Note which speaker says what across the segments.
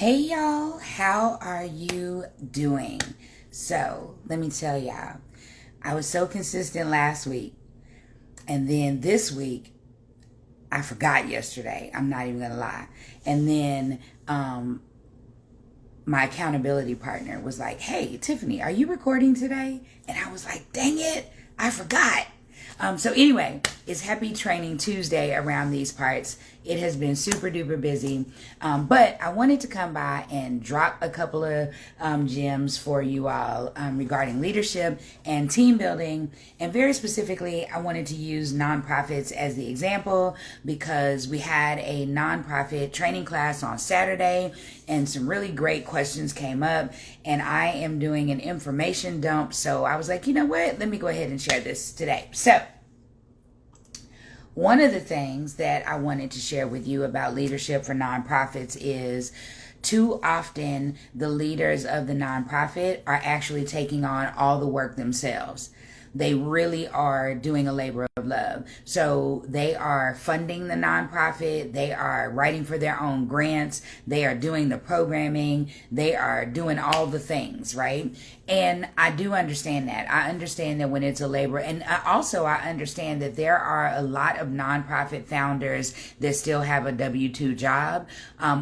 Speaker 1: Hey y'all, how are you doing? So, let me tell y'all, I was so consistent last week, and then this week, I forgot yesterday. I'm not even gonna lie. And then, my accountability partner was like, "Hey, Tiffany, are you recording today?" And I was like, "Dang it, I forgot." So anyway, it's Happy Training Tuesday around these parts. It has been super duper busy, but I wanted to come by and drop a couple of gems for you all regarding leadership and team building. And very specifically, I wanted to use nonprofits as the example because we had a nonprofit training class on Saturday and some really great questions came up, and I am doing an information dump. So I was like, you know what? Let me go ahead and share this today. So one of the things that I wanted to share with you about leadership for nonprofits is too often the leaders of the nonprofit are actually taking on all the work themselves. They really are doing a labor of love. So they are funding the nonprofit. They are writing for their own grants. They are doing the programming. They are doing all the things, right? And I do understand that. I understand that when it's a labor, and I understand that there are a lot of nonprofit founders that still have a W-2 job,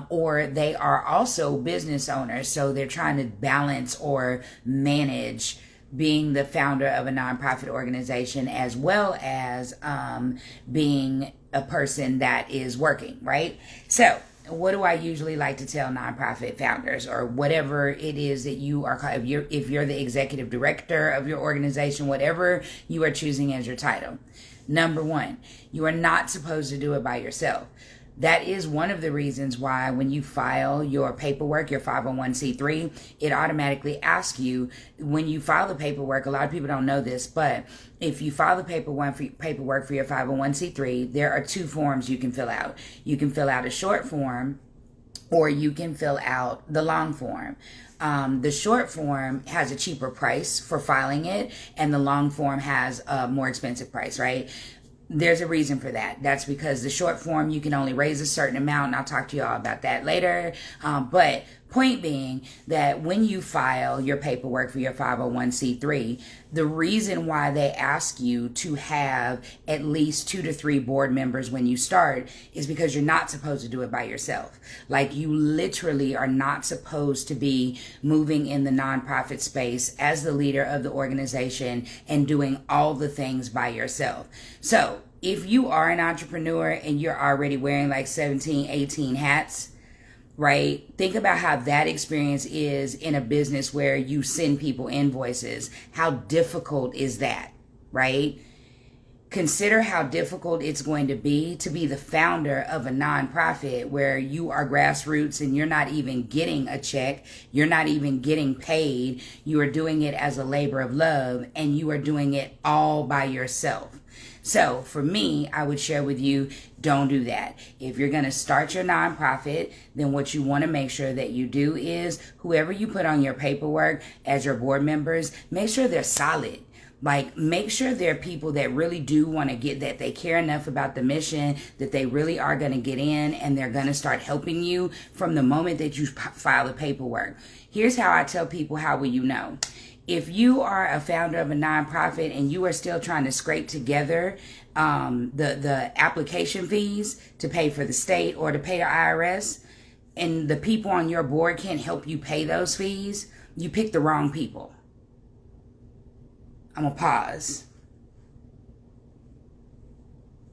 Speaker 1: or they are also business owners. So they're trying to balance or manage being the founder of a nonprofit organization as well as being a person that is working, right? So what do I usually like to tell nonprofit founders, or whatever it is that you are, if you're the executive director of your organization, whatever you are choosing as your title? Number one, you are not supposed to do it by yourself. That is one of the reasons why when you file your paperwork, your 501c3, it automatically asks you when you file the paperwork. A lot of people don't know this, but if you file the paperwork for your 501c3, there are two forms you can fill out. You can fill out a short form, or you can fill out the long form. The short form has a cheaper price for filing it, and the long form has a more expensive price, right? There's a reason for that. That's because the short form, you can only raise a certain amount, and I'll talk to you all about that later. But point being that when you file your paperwork for your 501c3, the reason why they ask you to have at least 2 to 3 board members when you start is because you're not supposed to do it by yourself. Like, you literally are not supposed to be moving in the nonprofit space as the leader of the organization and doing all the things by yourself. So if you are an entrepreneur and you're already wearing like 17, 18 hats, right? Think about how that experience is in a business where you send people invoices. How difficult is that, right? Consider how difficult it's going to be the founder of a nonprofit where you are grassroots and you're not even getting a check. You're not even getting paid. You are doing it as a labor of love, and you are doing it all by yourself. So for me, I would share with you, don't do that. If you're going to start your nonprofit, then what you want to make sure that you do is whoever you put on your paperwork as your board members, make sure they're solid. Like, make sure they're people that really do want to get, that they care enough about the mission, that they really are going to get in, and they're going to start helping you from the moment that you file the paperwork. Here's how I tell people, how will you know? If you are a founder of a nonprofit and you are still trying to scrape together the application fees to pay for the state or to pay the IRS, and the people on your board can't help you pay those fees, you pick the wrong people. I'm going to pause.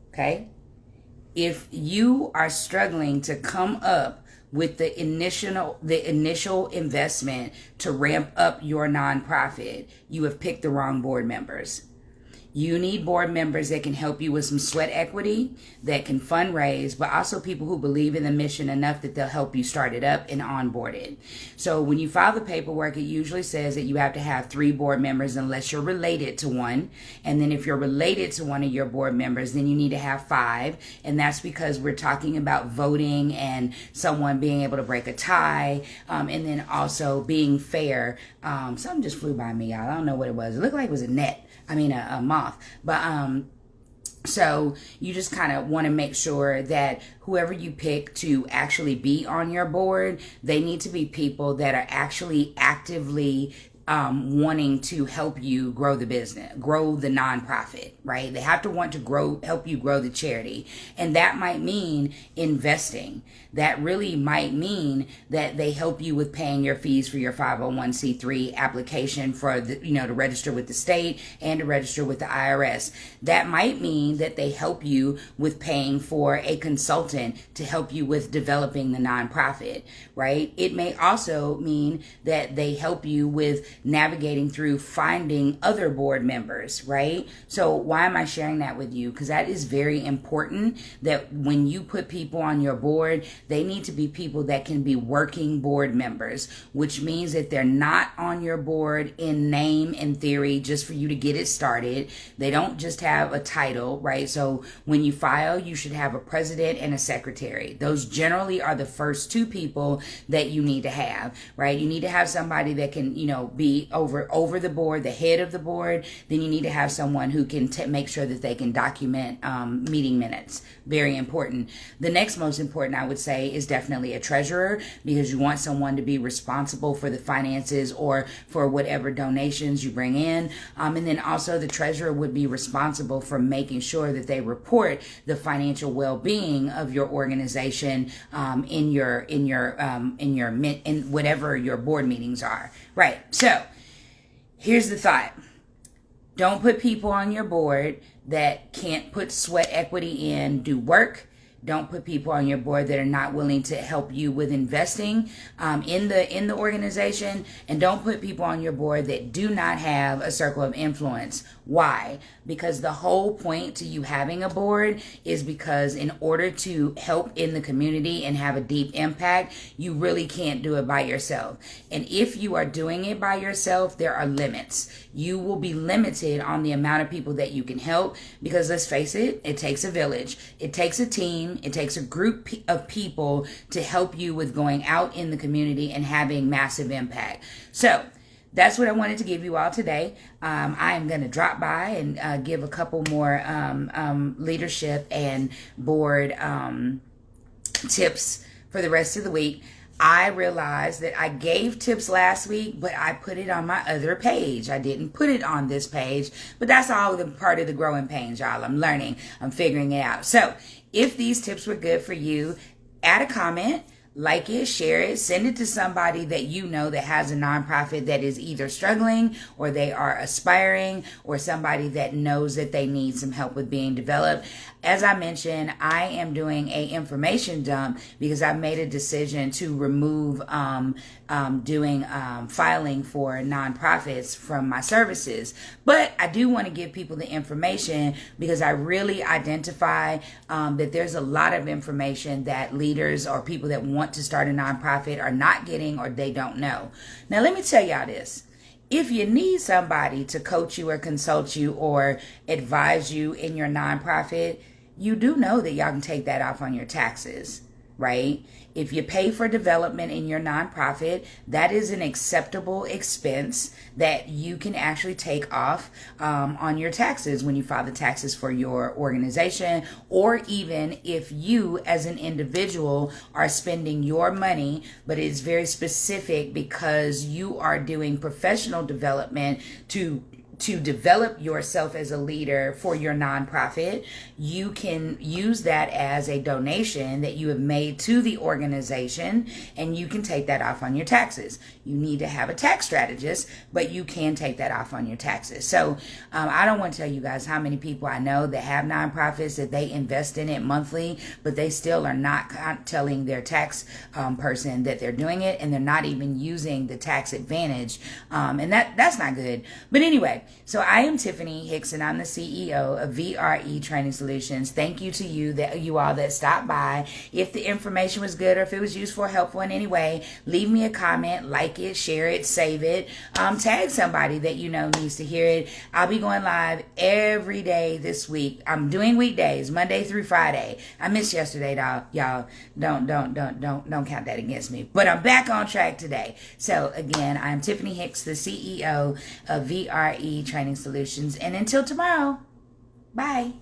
Speaker 1: Okay? If you are struggling to come up with the initial investment to ramp up your nonprofit, you have picked the wrong board members. You need board members that can help you with some sweat equity, that can fundraise, but also people who believe in the mission enough that they'll help you start it up and onboard it. So when you file the paperwork, it usually says that you have to have 3 board members unless you're related to one. And then if you're related to one of your board members, then you need to have 5. And that's because we're talking about voting and someone being able to break a tie, and then also being fair. Something just flew by me, y'all. I don't know what it was. It looked like it was a moth. But So you just kind of want to make sure that whoever you pick to actually be on your board, they need to be people that are actually actively wanting to help you grow the business, grow the nonprofit, right? They have to want to help you grow the charity. And that might mean investing. That really might mean that they help you with paying your fees for your 501c3 application for the, to register with the state and to register with the IRS. That might mean that they help you with paying for a consultant to help you with developing the nonprofit, right? It may also mean that they help you with navigating through finding other board members, right? So why am I sharing that with you? Because that is very important, that when you put people on your board, they need to be people that can be working board members, which means that they're not on your board in name and theory just for you to get it started. They don't just have a title, right? So when you file, you should have a president and a secretary. Those generally are the first two people that you need to have, right? You need to have somebody that can, be over the board, the head of the board. Then you need to have someone who can make sure that they can document meeting minutes. Very important. The next most important, I would say, is definitely a treasurer, because you want someone to be responsible for the finances or for whatever donations you bring in. And then also the treasurer would be responsible for making sure that they report the financial well-being of your organization in whatever your board meetings are. Right. So here's the thought. Don't put people on your board that can't put sweat equity in, do work. Don't put people on your board that are not willing to help you with investing in the organization. And don't put people on your board that do not have a circle of influence. Why? Because the whole point to you having a board is because in order to help in the community and have a deep impact, you really can't do it by yourself. And if you are doing it by yourself, there are limits. You will be limited on the amount of people that you can help, because let's face it, it takes a village. It takes a team. It takes a group of people to help you with going out in the community and having massive impact. So that's what I wanted to give you all today. I am going to drop by and give a couple more leadership and board tips for the rest of the week. I realized that I gave tips last week, but I put it on my other page. I didn't put it on this page, but that's all the part of the growing pains, y'all. I'm learning. I'm figuring it out. So if these tips were good for you, add a comment. Like it, share it, send it to somebody that you know that has a nonprofit that is either struggling or they are aspiring, or somebody that knows that they need some help with being developed. As I mentioned, I am doing a information dump because I made a decision to remove doing filing for nonprofits from my services. But I do want to give people the information because I really identify that there's a lot of information that leaders or people that want to start a nonprofit are not getting, or they don't know. Now, let me tell y'all this. If you need somebody to coach you or consult you or advise you in your nonprofit, you do know that y'all can take that off on your taxes, right? If you pay for development in your nonprofit, that is an acceptable expense that you can actually take off on your taxes when you file the taxes for your organization, or even if you as an individual are spending your money, but it's very specific because you are doing professional development to develop yourself as a leader for your nonprofit. You can use that as a donation that you have made to the organization, and you can take that off on your taxes. You need to have a tax strategist, but you can take that off on your taxes. So I don't want to tell you guys how many people I know that have nonprofits that they invest in it monthly, but they still are not telling their tax person that they're doing it, and they're not even using the tax advantage. And that's not good. But anyway, so I am Tiffany Hicks, and I'm the CEO of VRE Training Solutions. Thank you to you all that stopped by. If the information was good or if it was useful or helpful in any way, leave me a comment, like it, share it, save it, tag somebody that you know needs to hear it. I'll be going live every day this week. I'm doing weekdays, Monday through Friday. I missed yesterday, y'all. Don't count that against me. But I'm back on track today. So again, I'm Tiffany Hicks, the CEO of VRE Training Solutions. And until tomorrow, bye.